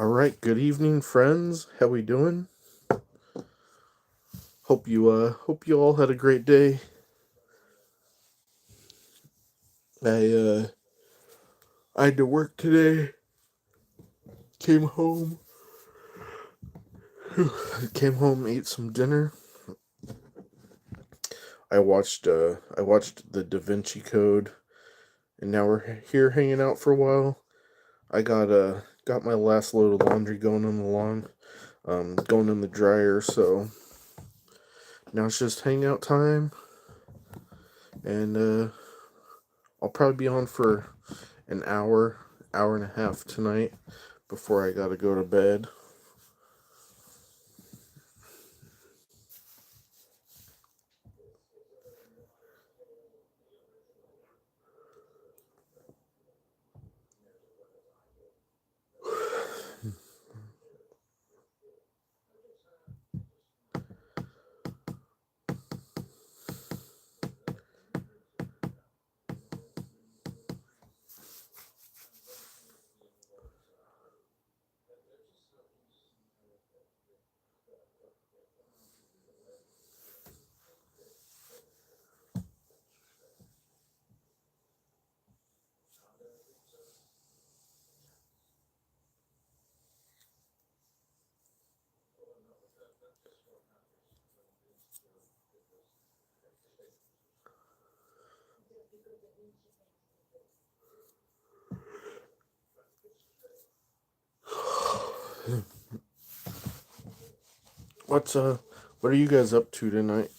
All right, good evening, friends. How we doing? Hope you all had a great day. I uh I had to work today. Came home. Came home, ate some dinner. I watched the Da Vinci Code, and now we're here hanging out for a while. I got my last load of laundry going on the lawn, going in the dryer. So now it's just hangout time, and I'll probably be on for an hour and a half tonight before I gotta go to bed. What's what are you guys up to tonight?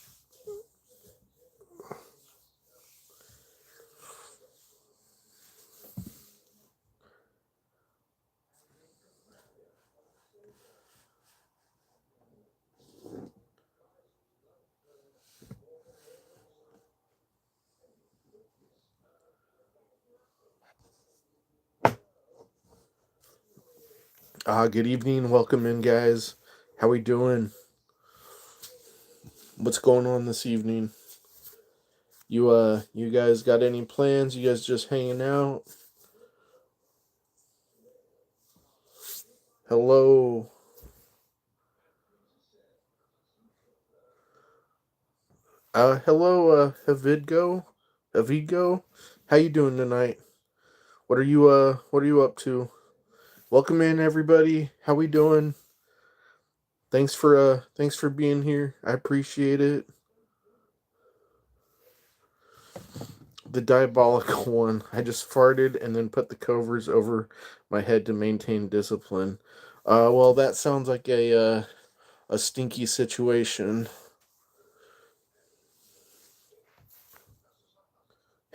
Good evening, welcome in, guys. How we doing? What's going on this evening? You guys got any plans? You guys just hanging out? Hello. Hello, Havidgo. How you doing tonight? What are you up to? Welcome in, everybody. How we doing? Thanks for being here. I appreciate it. The diabolical one. I just farted and then put the covers over my head to maintain discipline. Well, that sounds like a stinky situation.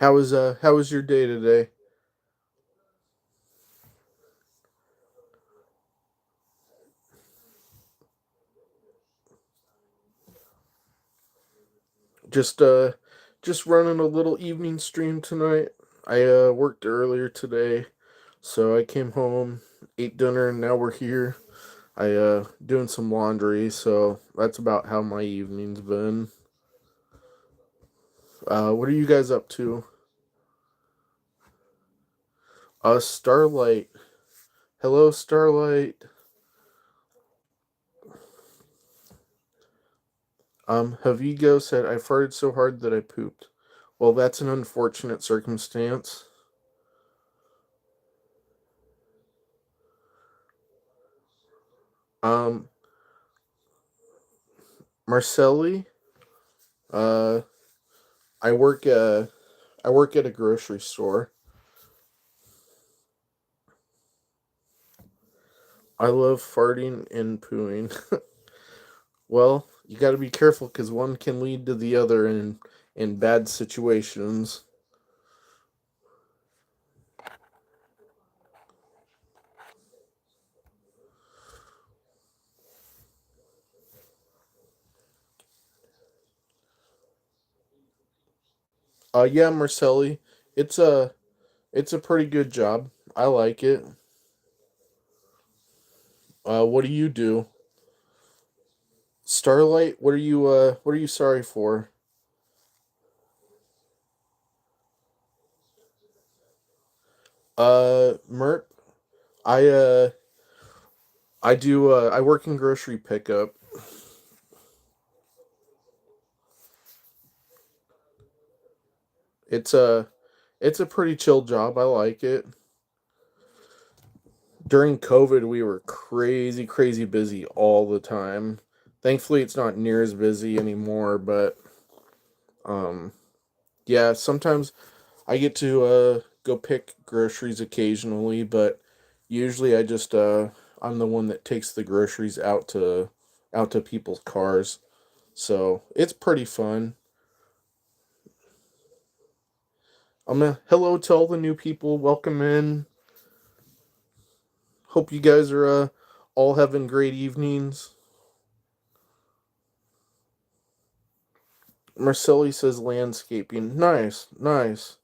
How was your day today? Just just running a little evening stream tonight. I worked earlier today, so I came home, ate dinner, and now we're here. I doing some laundry, so that's about how my evening's been. What are you guys up to? Starlight. Hello, Starlight. Havigo said, I farted so hard that I pooped. Well, that's an unfortunate circumstance. Um, Marcelli, uh, I work, uh, I work at a grocery store. I love farting and pooing. Well, you gotta be careful because one can lead to the other in bad situations. Yeah, Marcelli, it's a pretty good job. I like it. What do you do? Starlight, what are you sorry for? Mert, I I do. I work in grocery pickup. It's a it's a pretty chill job. I like it. During COVID, we were crazy, crazy busy all the time. Thankfully, it's not near as busy anymore. But um, yeah, sometimes I get to go pick groceries occasionally, but usually I'm the one that takes the groceries out to people's cars. So it's pretty fun. Hello to all the new people. Welcome in. Hope you guys are all having great evenings. Marcelli says landscaping. Nice, nice.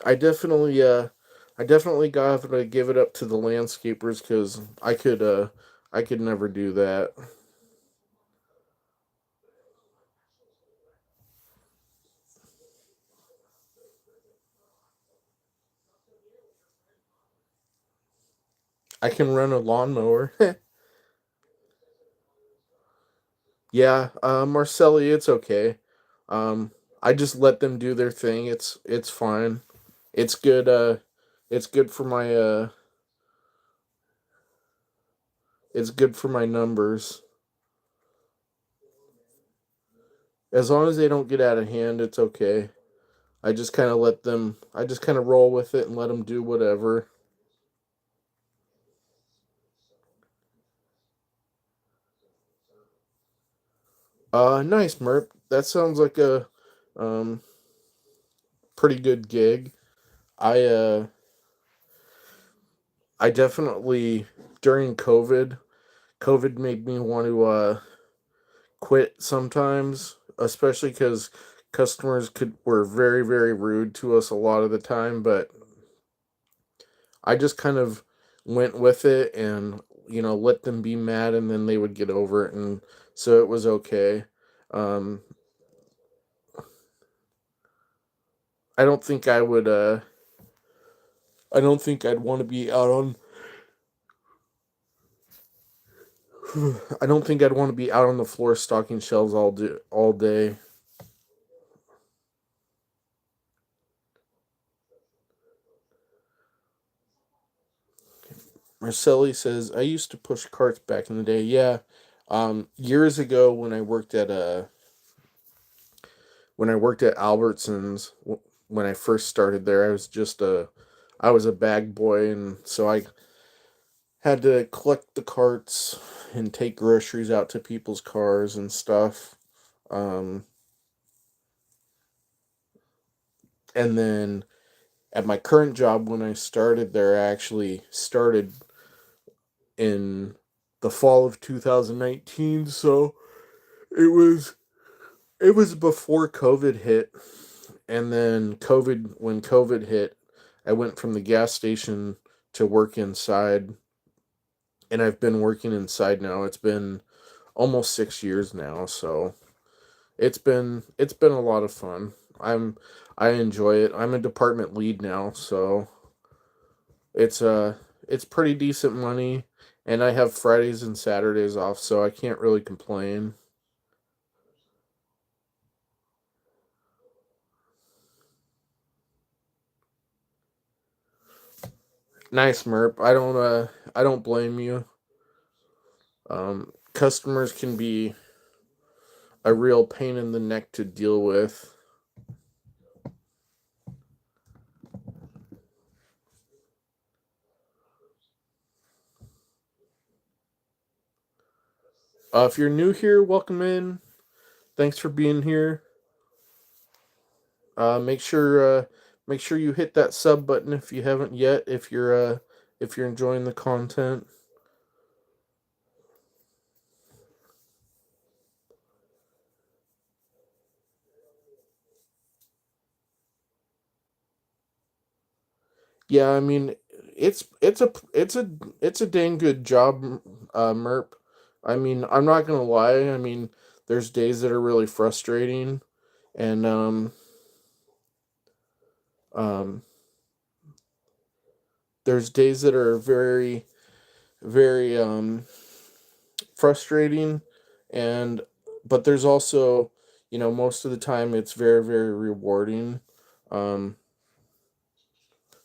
I definitely I definitely got to give it up to the landscapers cuz I could never do that. I can run a lawnmower. Yeah, Marcelli, it's okay. Um I just let them do their thing. It's fine. It's good it's good for my it's good for my numbers. As long as they don't get out of hand, it's okay. I just kind of roll with it and let them do whatever. Nice, Merp. That sounds like a um pretty good gig. I uh I definitely during COVID made me want to quit sometimes, especially cuz customers could were very very rude to us a lot of the time, but I just kind of went with it and let them be mad and then they would get over it, and so it was okay. Um I don't think I don't think I'd want to be out on I don't think I'd want to be out on the floor stocking shelves all day. Marcelli says I used to push carts back in the day. Yeah. Years ago when I worked at Albertsons when I first started there, I was a bag boy, and so I had to collect the carts and take groceries out to people's cars and stuff. Um, and then at my current job, when I started there, I actually started in the fall of 2019. So it was it was before COVID hit, and then when COVID hit, I went from the gas station to work inside, and I've been working inside now. It's been almost 6 years now, so it's been a lot of fun. I enjoy it. I'm a department lead now, so it's it's pretty decent money, and I have Fridays and Saturdays off, so I can't really complain. Nice, Merp. I don't blame you. Customers can be a real pain in the neck to deal with. If you're new here, welcome in. Thanks for being here. Uh, make sure uh, make sure you hit that sub button if you haven't yet. If you're enjoying the content. Yeah, I mean, it's a dang good job, Merp. I mean, I'm not gonna lie. I mean, there's days that are really frustrating, and um, there's days that are very, very frustrating, and but there's also, most of the time it's very, very rewarding. Um,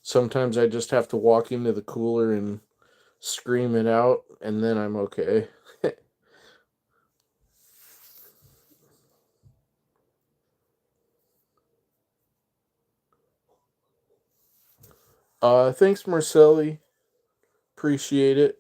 Sometimes I just have to walk into the cooler and scream it out, and then I'm okay. Thanks, Marcelli. Appreciate it.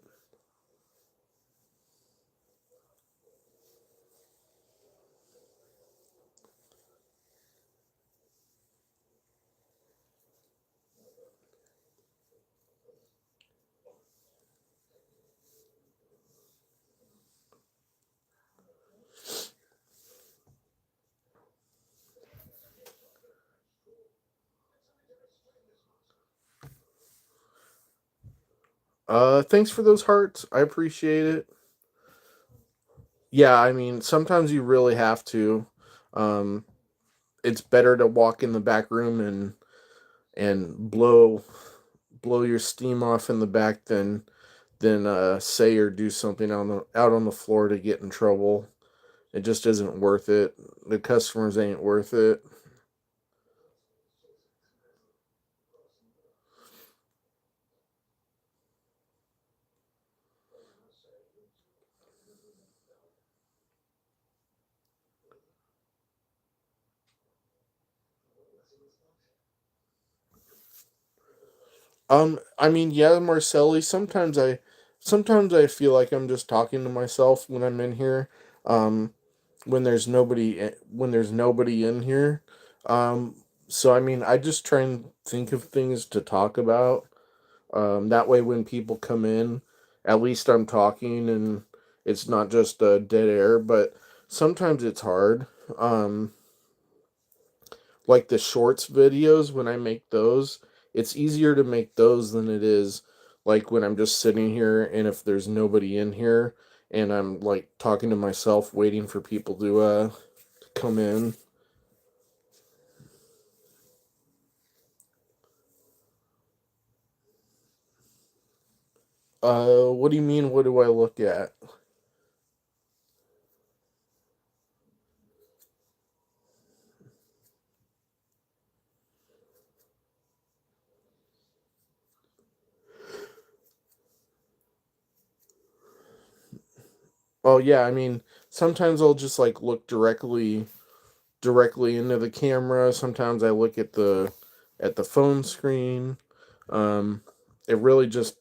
Thanks for those hearts. I appreciate it. Yeah, I mean, sometimes you really have to. Um, it's better to walk in the back room and blow your steam off in the back than say or do something out on the floor to get in trouble. It just isn't worth it. The customers ain't worth it. I mean, yeah, Marcelli. Sometimes I feel like I'm just talking to myself when I'm in here. Um, when there's nobody in here. So I mean, I just try and think of things to talk about. That way, when people come in, at least I'm talking and it's not just dead air. But sometimes it's hard. Like the shorts videos, when I make those, it's easier to make those than it is like when I'm just sitting here and if there's nobody in here and I'm like talking to myself waiting for people to come in. What do you mean, what do I look at? Oh yeah, I mean, sometimes I'll just like look directly into the camera. Sometimes I look at the phone screen. Um it really just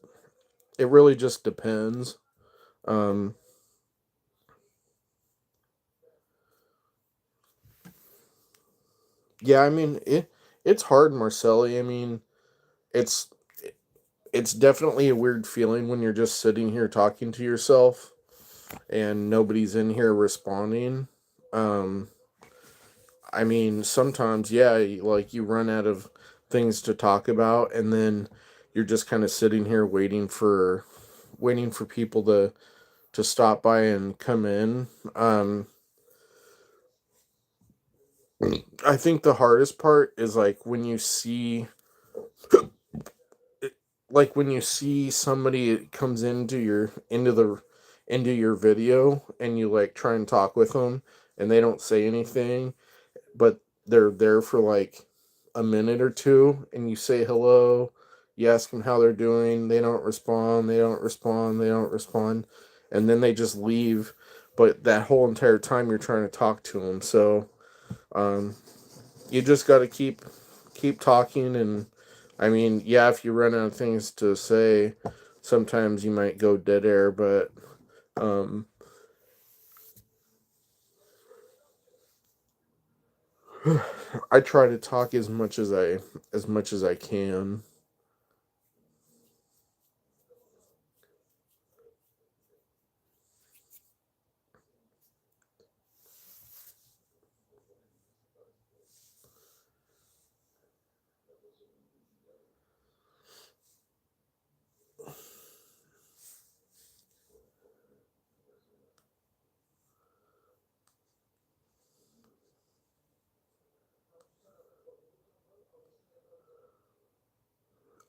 it really just depends. Um yeah, I mean, it's hard, Marcelli. I mean, it's it's definitely a weird feeling when you're just sitting here talking to yourself and nobody's in here responding. Um I mean, sometimes, yeah, like you run out of things to talk about, and then you're just kind of sitting here waiting for people to stop by and come in. I think the hardest part is when you see somebody comes into your video and you like try and talk with them and they don't say anything, but they're there for like a minute or two, and you say hello, you ask them how they're doing, they don't respond, they don't respond, and then they just leave. But that whole entire time you're trying to talk to them, so um, you just got to keep talking. And I mean, yeah, if you run out of things to say, sometimes you might go dead air, but um, I try to talk as much as I can.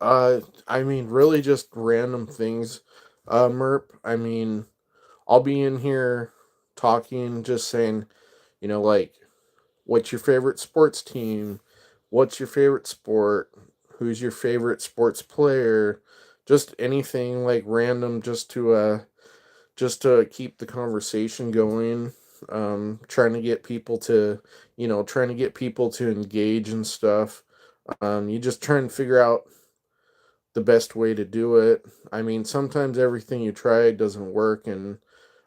Uh, I mean, really just random things. Merp. I mean, I'll be in here talking, just saying, like, what's your favorite sports team? What's your favorite sport? Who's your favorite sports player? Just anything like random, just to keep the conversation going. Trying to get people to, trying to get people to engage and stuff. You just try and figure out the best way to do it. I mean, sometimes everything you try doesn't work, and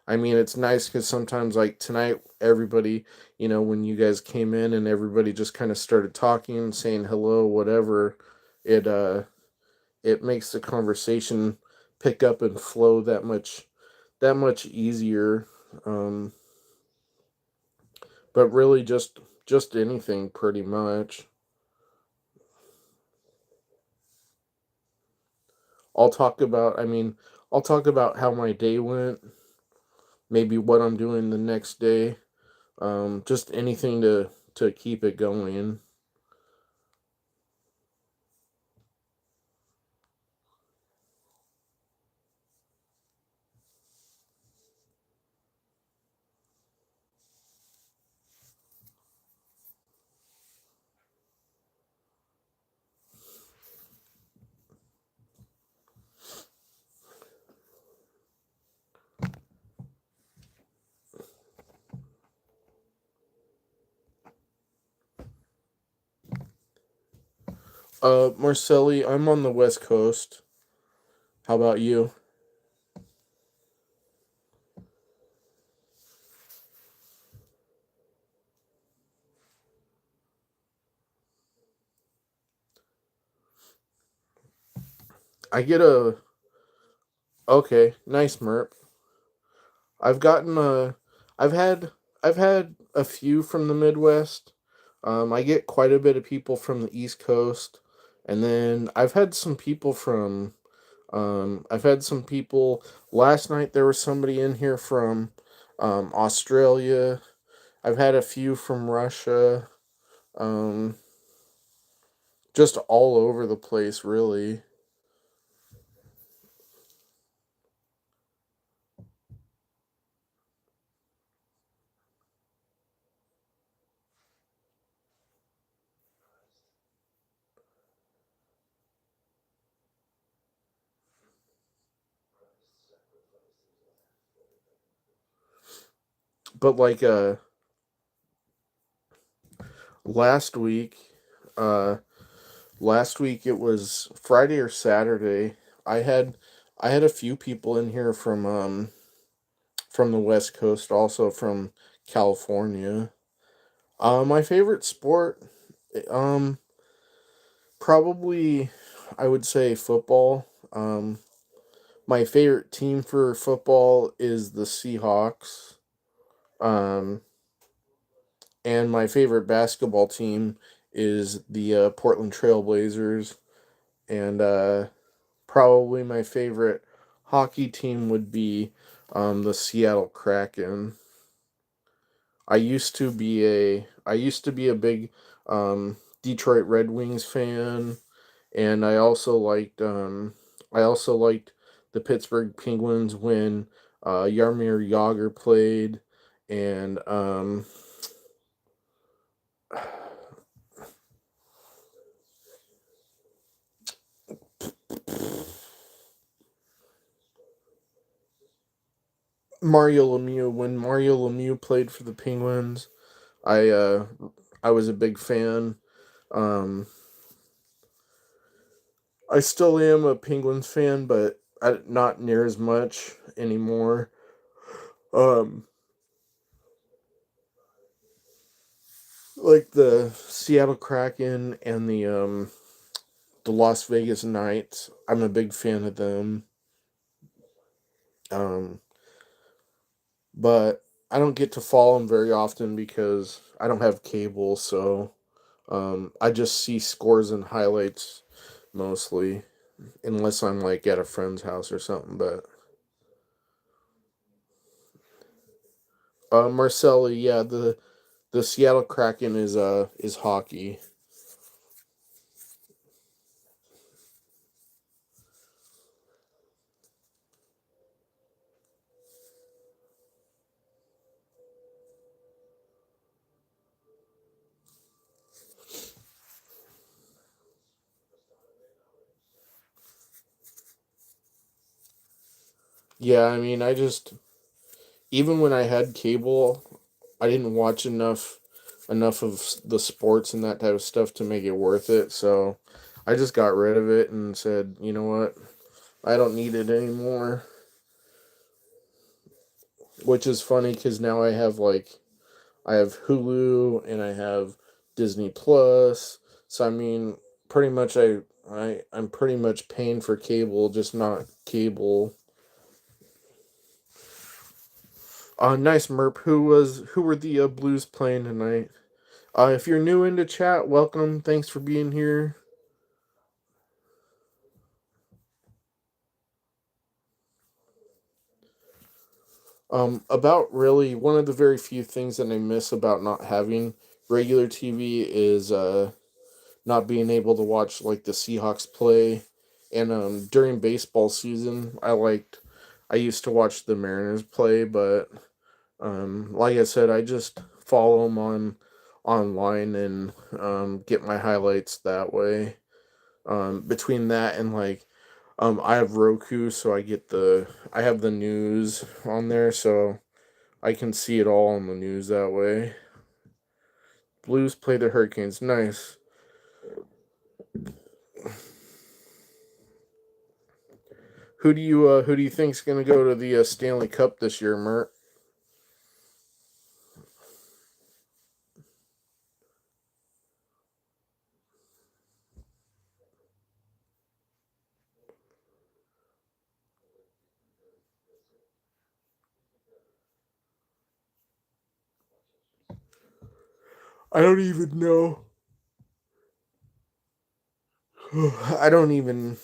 I mean, it's nice because sometimes, like tonight, everybody, when you guys came in and everybody just kind of started talking, saying hello, whatever, it it makes the conversation pick up and flow that much easier. Um, but really, just anything, pretty much. I'll talk about. I mean, I'll talk about how my day went, maybe what I'm doing the next day. Just anything to keep it going. Marcelli, I'm on the West Coast. How about you? I get a okay, nice Merp. I've gotten a, I've had, I've had a few from the Midwest. I get quite a bit of people from the East Coast, and then I've had some people. Last night there was somebody in here from, Australia. I've had a few from Russia. Um, just all over the place, really. But like last week, uh, last week it was Friday or Saturday. I had I had a few people in here from the West Coast, also from California. My favorite sport, um, probably I would say football. My favorite team for football is the Seahawks. Um, and my favorite basketball team is the Portland Trailblazers. And probably my favorite hockey team would be the Seattle Kraken. I used to be a big Detroit Red Wings fan, and I also liked the Pittsburgh Penguins when Yarmir Yager played, and Mario Lemieux when Mario Lemieux played for the Penguins. I uh, I was a big fan. Um, I still am a Penguins fan, but not near as much anymore. Um, like the Seattle Kraken and the Las Vegas Knights. I'm a big fan of them. Um, but I don't get to follow them very often because I don't have cable, so I just see scores and highlights mostly, unless I'm like at a friend's house or something. But Marcelli, yeah, the Seattle Kraken is hockey. Yeah, I mean, I just even when I had cable, I didn't watch enough of the sports and that type of stuff to make it worth it. So I just got rid of it and said, you know what, I don't need it anymore. Which is funny because now I have Hulu and I have Disney Plus. So I mean, pretty much I'm pretty much paying for cable, just not cable. Nice Merp. Who were the Blues playing tonight? If you're new into chat, welcome. Thanks for being here. About really one of the very few things that I miss about not having regular TV is not being able to watch like the Seahawks play. And during baseball season, I used to watch the Mariners play, but like I said, I just follow them on online and get my highlights that way. Between that and I have Roku, so I have the news on there, so I can see it all on the news that way. Blues play the Hurricanes. Nice. Who do you think's gonna go to the Stanley Cup this year, Mert? I don't even know. I don't even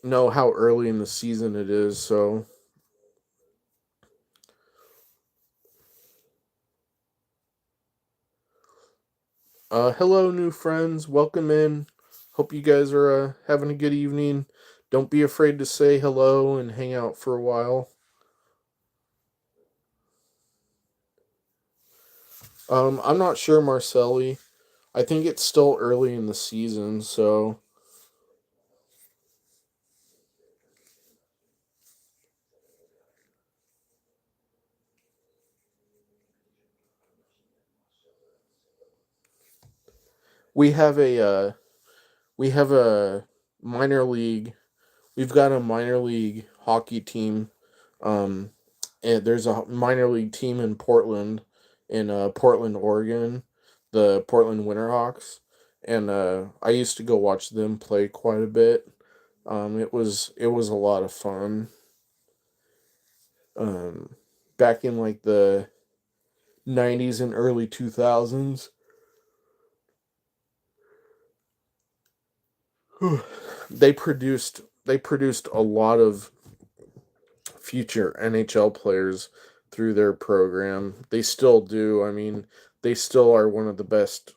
know how early in the season it is. So, hello, new friends. Welcome in. Hope you guys are having a good evening. Don't be afraid to say hello and hang out for a while. I'm not sure, Marcelli. I think it's still early in the season, so we have we have a minor league. We've got a minor league hockey team. Um, and there's a minor league team in Portland, in Portland, Oregon, the Portland Winterhawks, and I used to go watch them play quite a bit. It was a lot of fun. Um, Back in like the '90s and early 2000s. They produced a lot of future NHL players through their program. They still do. I mean, they still are one of the best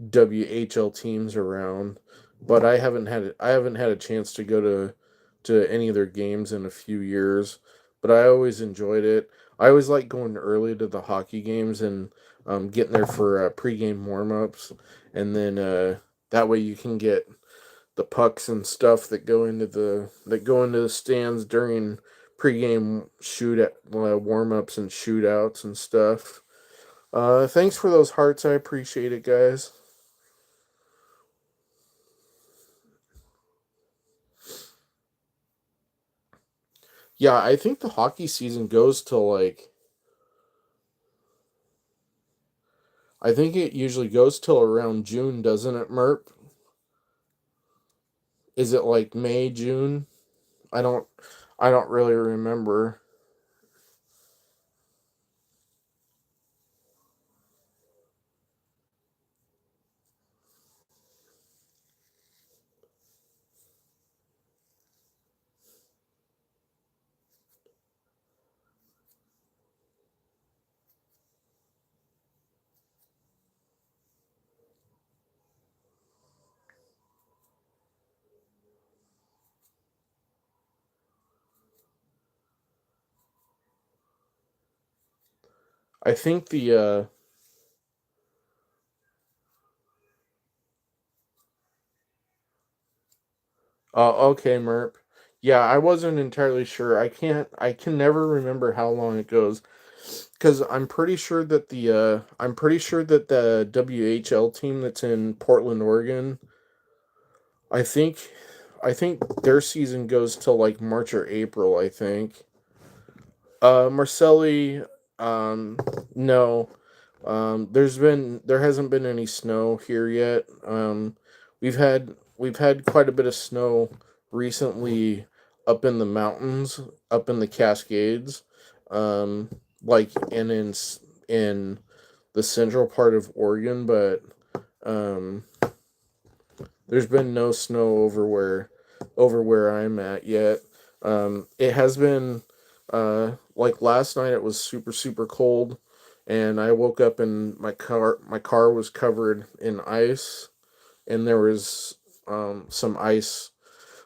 WHL teams around. But I haven't had a chance to go to any of their games in a few years. But I always enjoyed it. I always like going early to the hockey games and getting there for pregame warm ups, and then that way you can get the pucks and stuff that go into the stands during pregame shoot at warm ups and shootouts and stuff. Thanks for those hearts. I appreciate it, guys. Yeah, I think the hockey season goes till I think it usually goes till around June, doesn't it, Merp? Is it like May, June? I don't I don't really remember. I think the okay, Merp. Yeah, I wasn't entirely sure. I can never remember how long it goes because I'm pretty sure that the WHL team that's in Portland, Oregon, I think I think their season goes till like March or April, I think. Marcelli, um, no. There hasn't been any snow here yet. We've had quite a bit of snow recently up in the mountains, up in the Cascades, um, like in the central part of Oregon, but um, there's been no snow over where I'm at yet. It has been like last night. It was super cold, and I woke up and my car was covered in ice, and there was some ice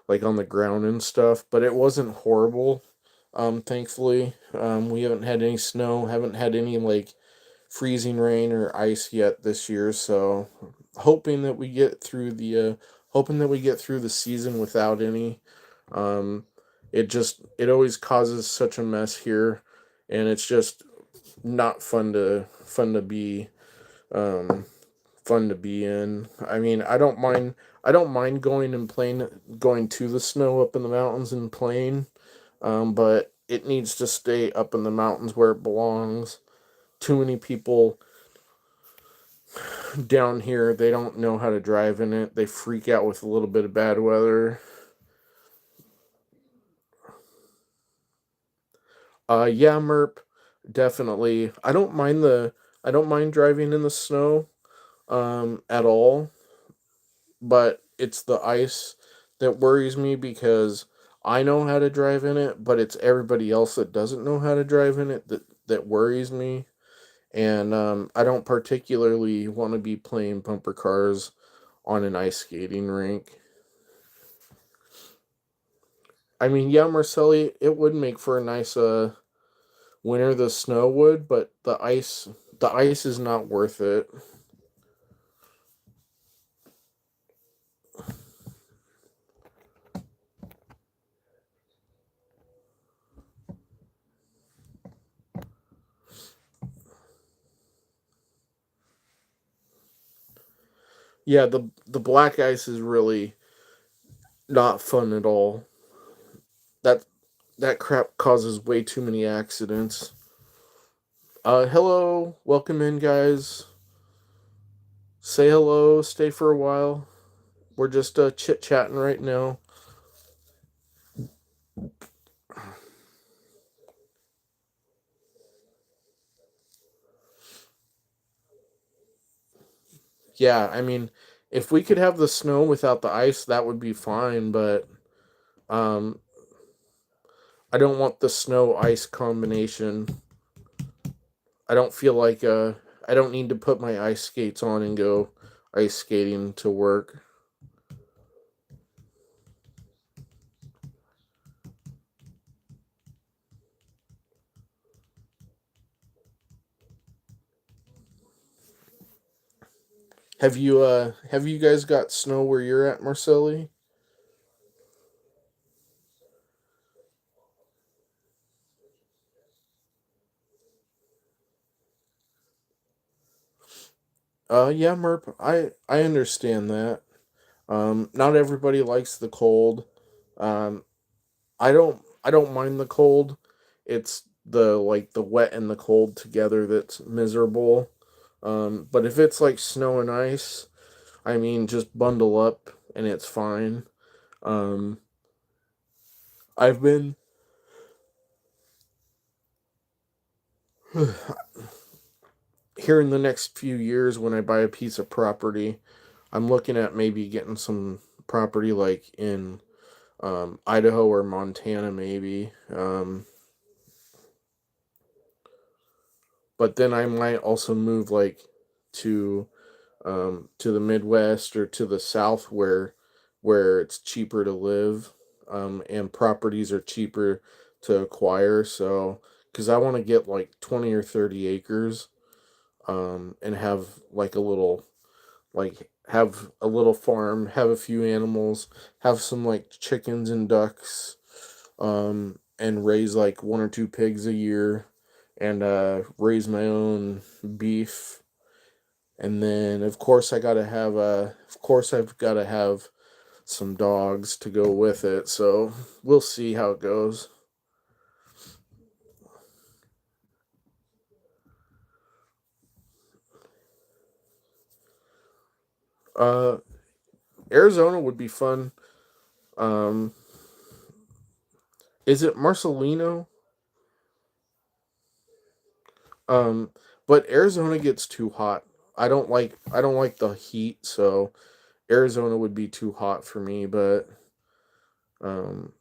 like on the ground and stuff, but it wasn't horrible. Thankfully, we haven't had any snow, haven't had any like freezing rain or ice yet this year, so hoping that we get through the season without any. Um, it always causes such a mess here, and it's just not um fun to be in. I mean, I don't mind going to the snow up in the mountains and playing, but it needs to stay up in the mountains where it belongs. Too many people down here, they don't know how to drive in it. They freak out with a little bit of bad weather. Yeah, Merp, definitely. I don't mind driving in the snow at all, but it's the ice that worries me because I know how to drive in it, but it's everybody else that doesn't know how to drive in it that worries me. And I don't particularly want to be playing bumper cars on an ice skating rink. I mean, yeah, Marcelli, it would make for a nice winter. The snow would, but the ice is not worth it. Yeah, the black ice is really not fun at all. That that crap causes way too many accidents. Hello, welcome in, guys. Say hello, stay for a while. We're just chit chatting right now. Yeah, I mean, if we could have the snow without the ice, that would be fine. But um, I don't want the snow ice combination. I don't feel like I don't need to put my ice skates on and go ice skating to work. Have you guys got snow where you're at, Marcelli? Yeah, Merp. I understand that. Not everybody likes the cold. Um, I don't mind the cold. It's the wet and the cold together that's miserable. But if it's like snow and ice, I mean, just bundle up and it's fine. Um, I've been here in the next few years when I buy a piece of property. I'm looking at maybe getting some property like in Idaho or Montana, maybe. But then I might also move like to to the Midwest or to the South where it's cheaper to live, and properties are cheaper to acquire. So, because I want to get like 20 or 30 acres, and have like a little have a little farm, have a few animals, have some like chickens and ducks, and raise like one or two pigs a year, and raise my own beef. And then of course I've gotta have some dogs to go with it. So we'll see how it goes. Uh, Arizona would be fun. Um, is it Marcelino? Um, but Arizona gets too hot. I don't like the heat, so Arizona would be too hot for me. But um,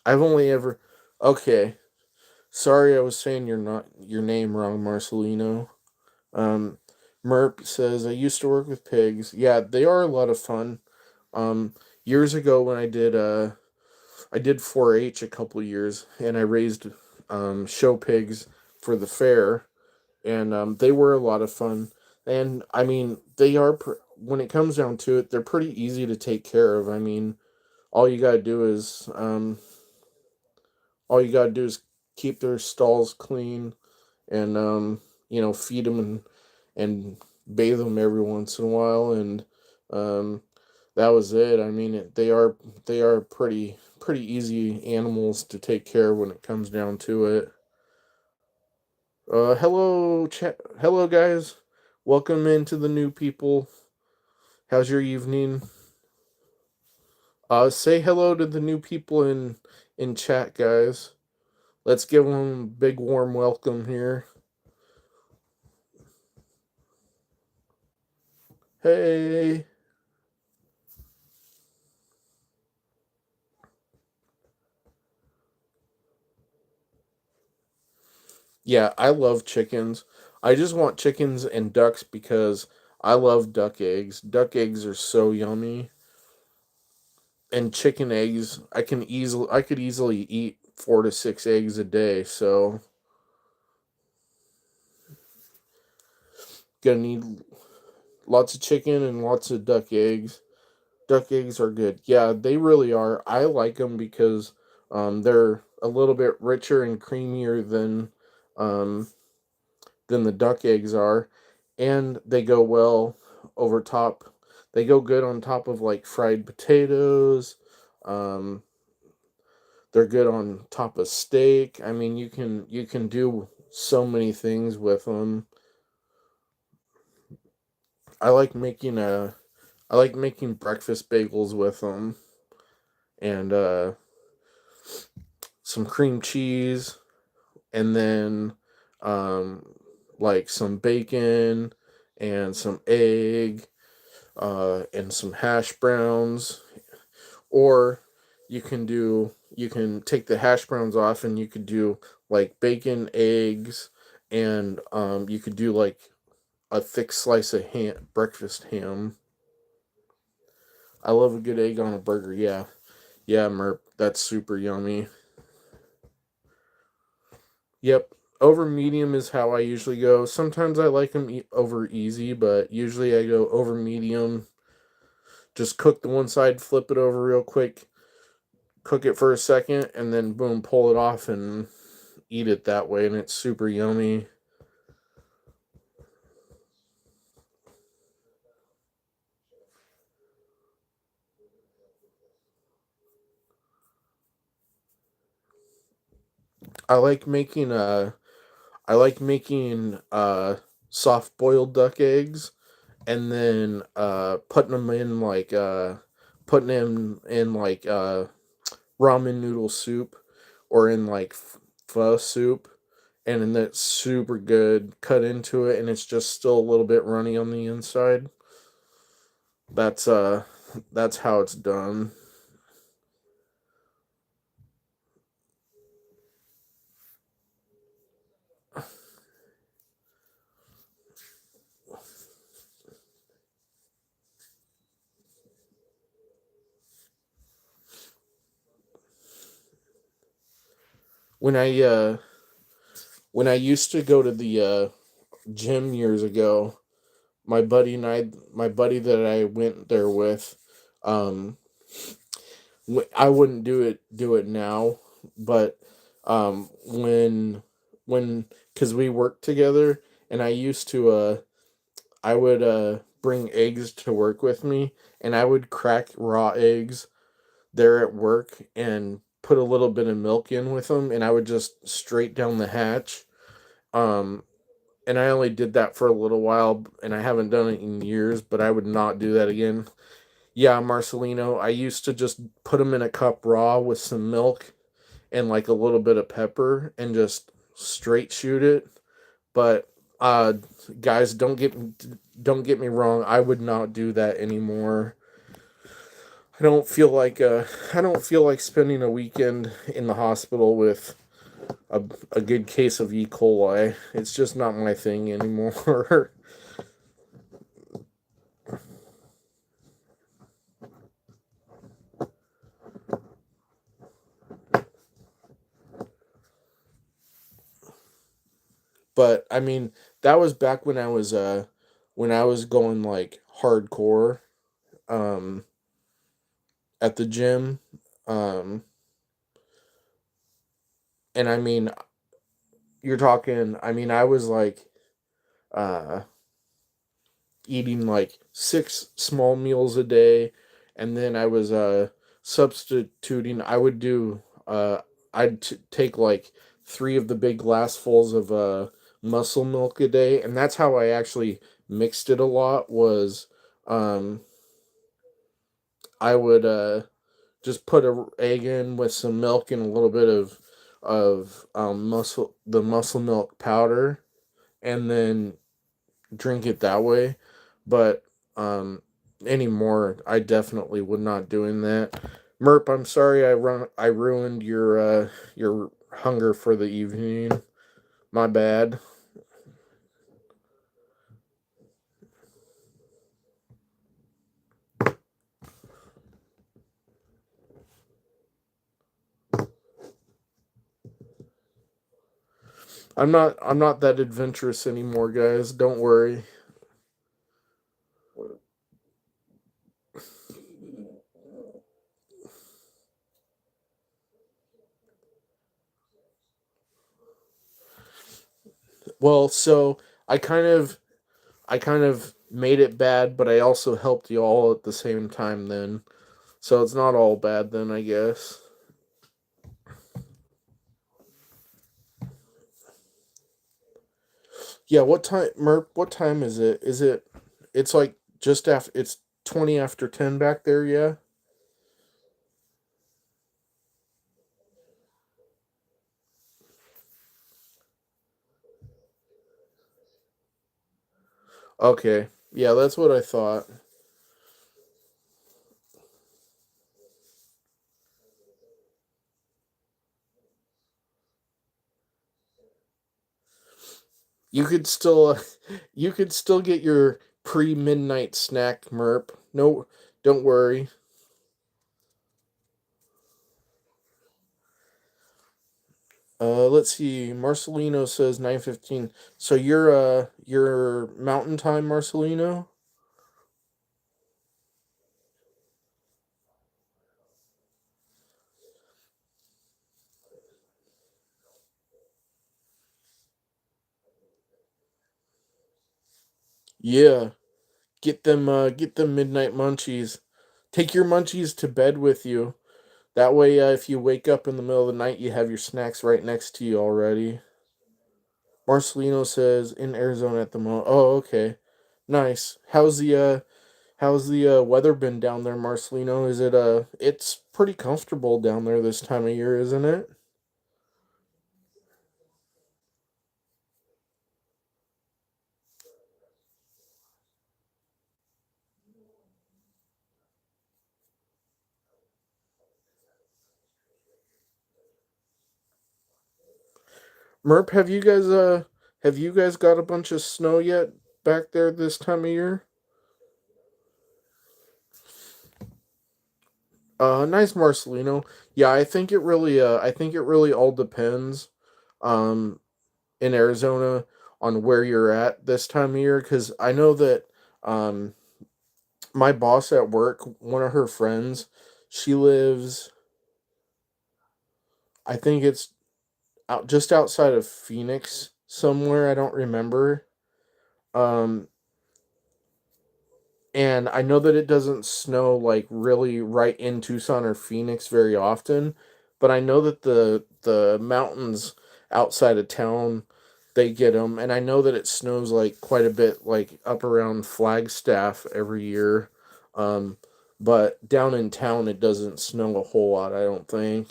I've only ever okay. Sorry, I was saying your name wrong, Marcelino. Um, Merp says I used to work with pigs. Yeah, they are a lot of fun. Um, Years ago when I did 4-H a couple years, and I raised show pigs for the fair, and they were a lot of fun. And I mean, when it comes down to it, they're pretty easy to take care of. I mean, all you gotta do is all you gotta do is keep their stalls clean, and feed them and bathe them every once in a while, and um, that was it. I mean, they are pretty easy animals to take care of when it comes down to it. Hello guys, welcome into the new people. How's your evening? Say hello to the new people in chat, guys. Let's give them a big warm welcome here. Hey. Yeah, I love chickens. I just want chickens and ducks because I love duck eggs. Duck eggs are so yummy. And chicken eggs, I could easily eat 4 to 6 eggs a day. So, gonna need lots of chicken and lots of duck eggs. Duck eggs are good. Yeah, they really are. I like them because they're a little bit richer and creamier um, than the duck eggs are, and they go well over top. They go good on top of like fried potatoes. Um, they're good on top of steak. I mean, you can do so many things with them. I like making a I like making breakfast bagels with them, and some cream cheese, and then um, like some bacon and some egg, and some hash browns. Or you can take the hash browns off, and you could do like bacon, eggs, and you could do like a thick slice of breakfast ham. I love a good egg on a burger. Yeah, yeah, Merp, that's super yummy. Yep. Over medium is how I usually go. Sometimes I like them over easy, but usually I go over medium. Just cook the one side, flip it over real quick, cook it for a second, and then boom, pull it off and eat it that way, and it's super yummy. I like making I like making soft boiled duck eggs, and then putting them in like ramen noodle soup, or in like pho soup, and then that's super good. Cut into it, and it's just still a little bit runny on the inside. That's that's how it's done. When I used to go to the gym years ago, my buddy that I went there with, um, I wouldn't do it now, but when because we worked together, and I would bring eggs to work with me, and I would crack raw eggs there at work and put a little bit of milk in with them, and I would just straight down the hatch. Um, and I only did that for a little while, and I haven't done it in years, but I would not do that again. Yeah, Marcelino, I used to just put them in a cup raw with some milk and like a little bit of pepper and just straight shoot it. But uh guys, don't get me wrong, I would not do that anymore. I don't feel like spending a weekend in the hospital with a, a good case of E. coli. It's just not my thing anymore. But I mean, that was back when I was going like hardcore um at the gym. Um and I mean, you're talking, I mean, I was like uh eating like six small meals a day, and then I was substituting. I'd take like three of the big glassfuls of muscle milk a day, and that's how I actually mixed it a lot. Was um I would just put a egg in with some milk and a little bit of muscle milk powder, and then drink it that way. But um anymore, I definitely would not doing that. Merp, I'm sorry I ruined your hunger for the evening. My bad. I'm not that adventurous anymore, guys. Don't worry. Well, so I kind of I kind of made it bad, but I also helped you all at the same time then. So it's not all bad then, I guess. Yeah, what time, Merp? What time is it? It's like just after. It's 20 after 10 back there. Yeah. Okay. Yeah, that's what I thought. You could still, you could still get your pre-midnight snack, Merp. No, don't worry. Let's see. Marcelino says 9:15. So you're Mountain Time, Marcelino. Yeah. Get them midnight munchies. Take your munchies to bed with you. That way, if you wake up in the middle of the night, you have your snacks right next to you already. Marcelino says in Arizona at the moment. Oh, okay, nice. How's the weather been down there, Marcelino? Is it It's pretty comfortable down there this time of year, isn't it? Merp, have you guys got a bunch of snow yet back there this time of year? Nice, Marcelino. Yeah, I think it really all depends. Um, in Arizona on where you're at this time of year, because I know that um, my boss at work, one of her friends, She lives, I think it's out just outside of Phoenix somewhere. I don't remember. Um, and I know that it doesn't snow like really right in Tucson or Phoenix very often, but I know that the mountains outside of town they get them, and I know that it snows like quite a bit, like up around Flagstaff every year. Um, but down in town it doesn't snow a whole lot, I don't think.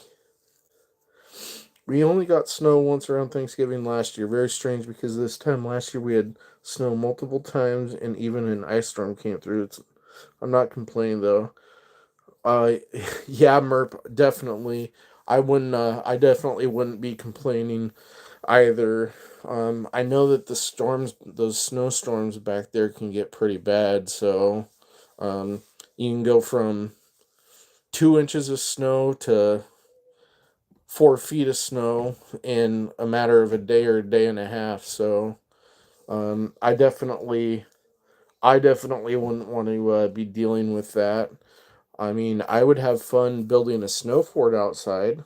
We only got snow once around Thanksgiving last year. Very strange because this time last year we had snow multiple times and even an ice storm came through. I'm not complaining though. Uh, yeah, Merp, definitely. I definitely wouldn't be complaining either. I know that the storms, those snowstorms back there can get pretty bad, so, um, you can go from 2 inches of snow to 4 feet of snow in a matter of a day or a day and a half, so, I definitely wouldn't want to, be dealing with that. I mean, I would have fun building a snow fort outside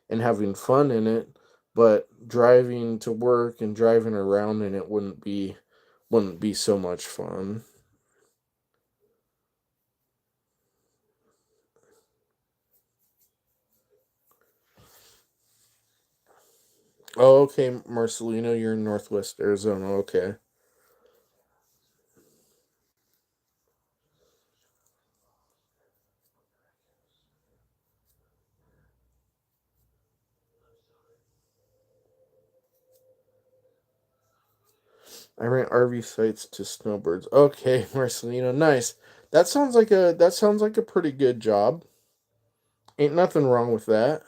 and having fun in it, but driving to work and driving around in it wouldn't be so much fun. Oh, okay, Marcelino, you're in Northwest Arizona. Okay. I rent RV sites to snowbirds. Okay, Marcelino, nice. That sounds like a pretty good job. Ain't nothing wrong with that.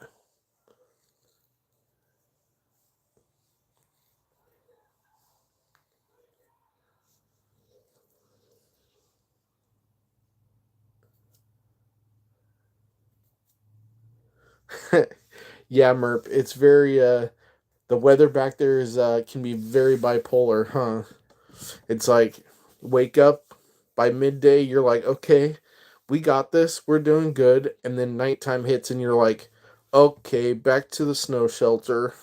Yeah, Merp. It's very the weather back there is can be very bipolar, huh? It's like wake up by midday, you're like, okay, we got this, we're doing good, and then nighttime hits and you're like, okay, back to the snow shelter.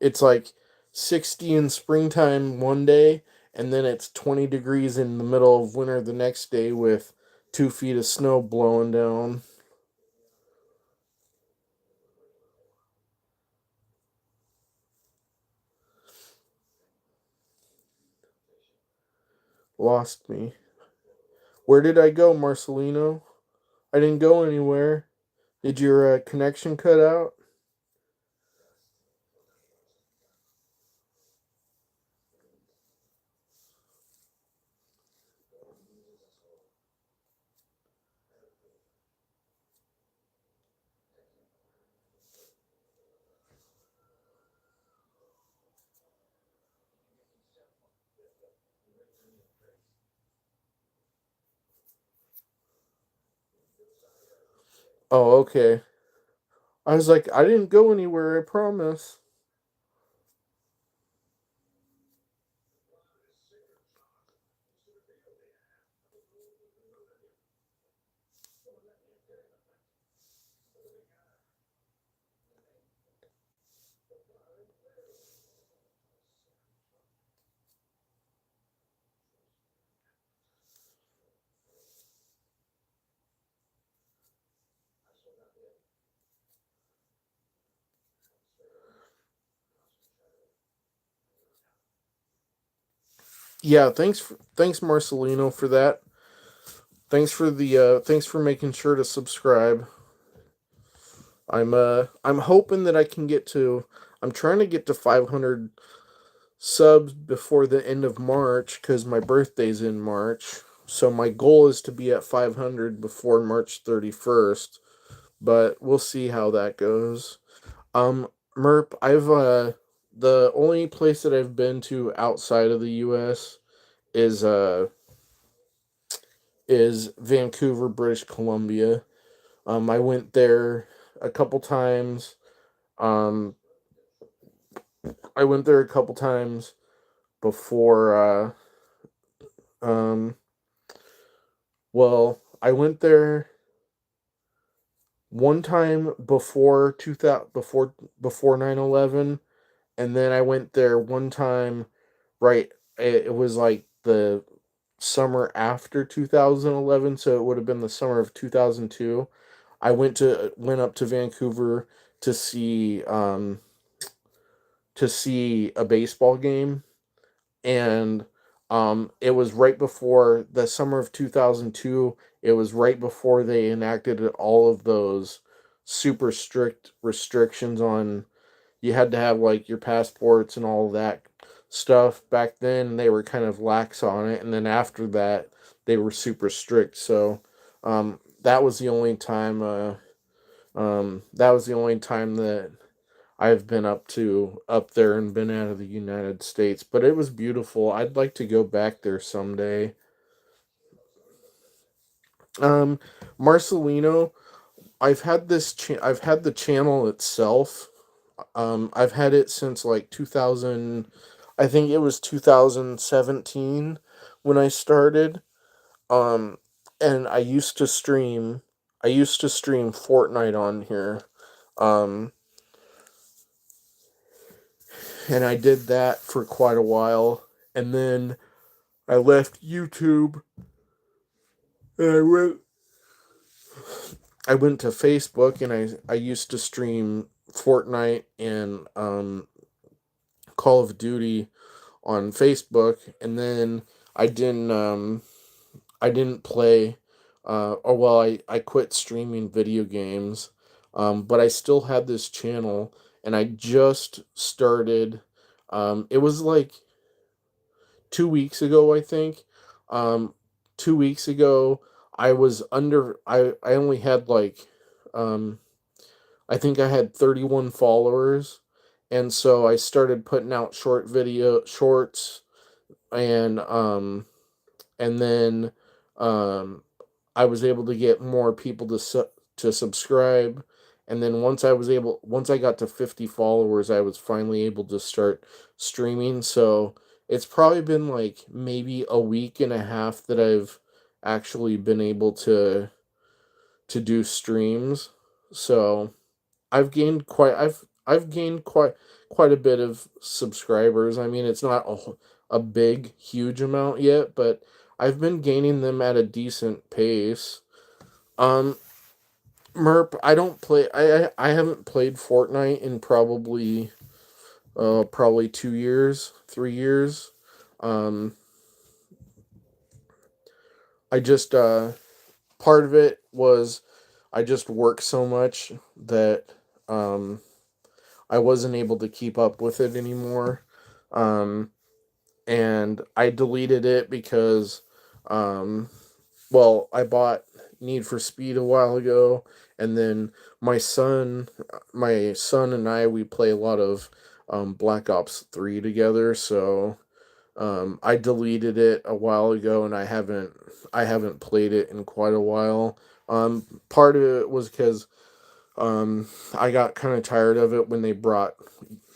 It's like 60 in springtime one day, and then it's 20 degrees in the middle of winter the next day with 2 feet of snow blowing down. Lost me. Where did I go, Marcelino? I didn't go anywhere. Did your connection cut out? Oh, okay. I was like, I didn't go anywhere, I promise. Yeah, thanks Marcelino for that. Thanks for making sure to subscribe. I'm hoping that I can get to I'm trying to get to 500 subs before the end of March cuz my birthday's in March. So my goal is to be at 500 before March 31st, but we'll see how that goes. Merp, I've the only place that I've been to outside of the US is is Vancouver, British Columbia. I went there a couple times. Um, I went there a couple times before. Um, well, I went there one time before 2000, before 9/11, and then I went there one time. Right, it was like the summer after 2011, so it would have been the summer of 2002. I went up to Vancouver to see a baseball game, and it was right before the summer of 2002. It was right before they enacted all of those super strict restrictions on, you had to have like your passports and all that stuff. Back then they were kind of lax on it, and then after that they were super strict. So that was the only time that I've been up there and been out of the United States, but it was beautiful. I'd like to go back there someday. Um, Marcelino, I've had the channel itself. I've had it since like 2000. I think it was 2017 when I started. Um, and I used to stream Fortnite on here. Um, and I did that for quite a while, and then I left YouTube, and I went to Facebook, and I used to stream Fortnite and Call of Duty on Facebook, and then I didn't um I didn't play, or well, I quit streaming video games, but I still had this channel, and I just started. It was like 2 weeks ago, I think. Um, 2 weeks ago, I only had like, um, I think I had 31 followers, and so I started putting out shorts, and then um I was able to get more people to subscribe, and then once I got to 50 followers, I was finally able to start streaming. So it's probably been like maybe a week and a half that I've actually been able to do streams. So I've gained quite a bit of subscribers. I mean, it's not a big huge amount yet, but I've been gaining them at a decent pace. Um, Merp, I don't play. I haven't played Fortnite in probably 2 years, 3 years. Um, I just part of it was I just work so much that um I wasn't able to keep up with it anymore. Um, and I deleted it because, um, well, I bought Need for Speed a while ago, and then my son and I, we play a lot of Black Ops 3 together. So I deleted it a while ago, and I haven't played it in quite a while. Part of it was because I got kind of tired of it when they brought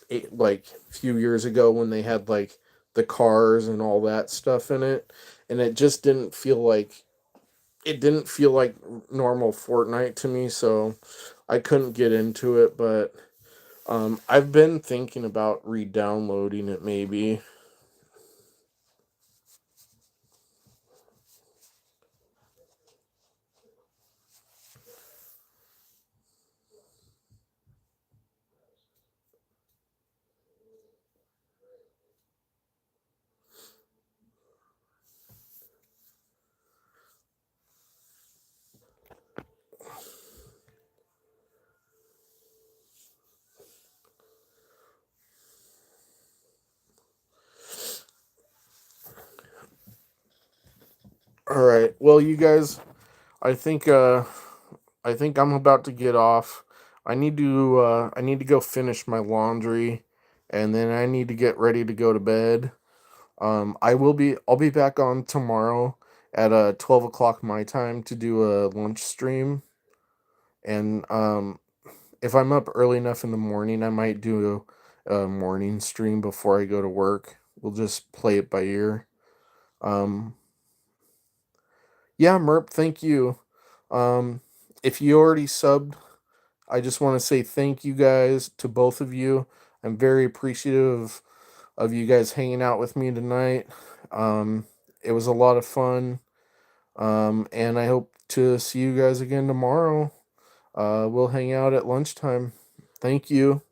it, like a few years ago, when they had like the cars and all that stuff in it, and it just didn't feel like normal Fortnite to me, so I couldn't get into it. But I've been thinking about re-downloading it maybe. All right, well, you guys, I think I think I'm about to get off. I need to go finish my laundry, and then I need to get ready to go to bed. I'll be back on tomorrow, at 12 o'clock my time to do a lunch stream. And if I'm up early enough in the morning, I might do a morning stream before I go to work. We'll just play it by ear. Um, yeah, Merp, thank you. Um, if you already subbed, I just want to say thank you guys to both of you. I'm very appreciative of you guys hanging out with me tonight. Um, it was a lot of fun. And I hope to see you guys again tomorrow. We'll hang out at lunchtime. Thank you.